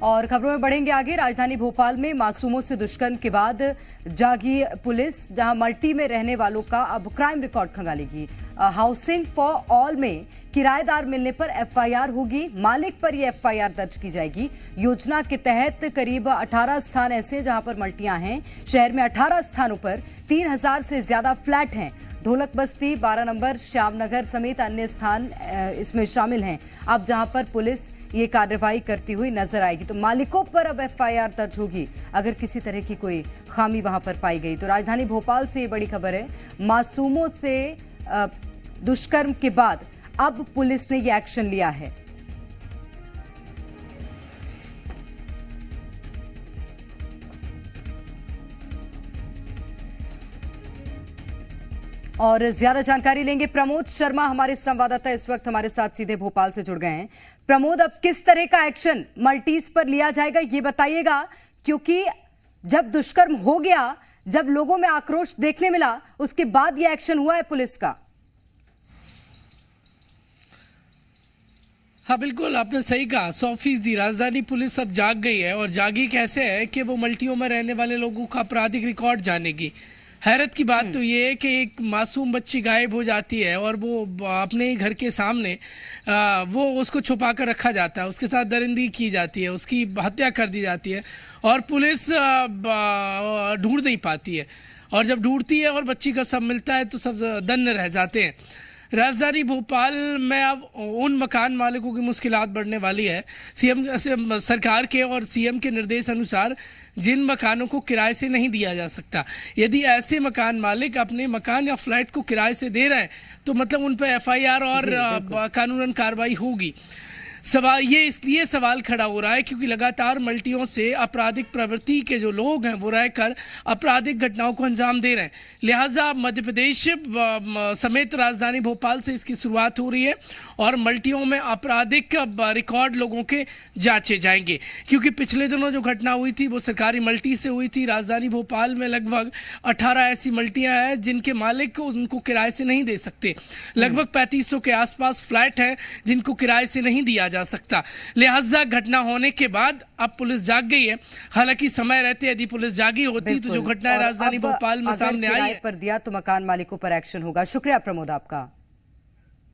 और खबरों में बढ़ेंगे आगे। राजधानी भोपाल में मासूमों से दुष्कर्म के बाद जागी पुलिस, जहां मल्टी में रहने वालों का अब क्राइम रिकॉर्ड खंगालेगी। हाउसिंग फॉर ऑल में किराएदार मिलने पर एफआईआर होगी, मालिक पर यह एफआईआर दर्ज की जाएगी। योजना के तहत करीब 18 स्थान ऐसे जहां पर मल्टियां हैं। शहर में 18 स्थानों पर 3000 से ज्यादा फ्लैट हैं। ढोलक बस्ती, 12 नंबर, श्यामनगर समेत अन्य स्थान इसमें शामिल हैं। अब जहां पर पुलिस ये कार्रवाई करती हुई नजर आएगी, तो मालिकों पर अब एफआईआर दर्ज होगी अगर किसी तरह की कोई खामी वहां पर पाई गई। तो राजधानी भोपाल से ये बड़ी खबर है। मासूमों से दुष्कर्म के बाद अब पुलिस ने ये एक्शन लिया है। और ज्यादा जानकारी लेंगे। प्रमोद शर्मा हमारे संवाददाता इस वक्त हमारे साथ सीधे भोपाल से जुड़ गए हैं। प्रमोद, अब किस तरह का एक्शन मल्टीज पर लिया जाएगा ये बताइएगा, क्योंकि जब दुष्कर्म हो गया, जब लोगों में आक्रोश देखने मिला, उसके बाद ये एक्शन हुआ है पुलिस का। हाँ बिल्कुल, आपने सही कहा। 100% राजधानी पुलिस अब जाग गई है, और जागी कैसे है कि वो मल्टियों में रहने वाले लोगों का आपराधिक रिकॉर्ड जानेगी। हैरत की बात तो ये है कि एक मासूम बच्ची गायब हो जाती है और वो अपने ही घर के सामने वो उसको छुपा कर रखा जाता है, उसके साथ दरिंदगी की जाती है, उसकी हत्या कर दी जाती है और पुलिस ढूंढ नहीं पाती है। और जब ढूंढती है और बच्ची का सब मिलता है तो सब दन्न रह जाते हैं। राजधानी भोपाल में अब उन मकान मालिकों की मुश्किलात बढ़ने वाली है। सीएम सरकार के और सीएम के निर्देश अनुसार जिन मकानों को किराए से नहीं दिया जा सकता, यदि ऐसे मकान मालिक अपने मकान या फ्लैट को किराए से दे रहे हैं तो मतलब उन पर एफआईआर और कानूनन कार्रवाई होगी। सवाल ये इसलिए सवाल खड़ा हो रहा है क्योंकि लगातार मल्टियों से आपराधिक प्रवृत्ति के जो लोग हैं वो रहकर आपराधिक घटनाओं को अंजाम दे रहे हैं। लिहाजा मध्य प्रदेश समेत राजधानी भोपाल से इसकी शुरुआत हो रही है और मल्टियों में आपराधिक रिकॉर्ड लोगों के जांचे जाएंगे। क्योंकि पिछले दिनों जो घटना हुई थी वो सरकारी मल्टी से हुई थी। राजधानी भोपाल में लगभग 18 ऐसी मल्टियाँ हैं जिनके मालिक उनको किराए से नहीं दे सकते। लगभग 3500 के आसपास फ्लैट हैं जिनको किराए से नहीं दिया जा सकता। लिहाजा घटना होने के बाद अब पुलिस जाग गई है। हालांकि समय रहते यदि पुलिस जागी होती तो जो घटना है राजधानी भोपाल में सामने आई है पर दिया तो मकान मालिकों पर एक्शन होगा। शुक्रिया प्रमोद आपका।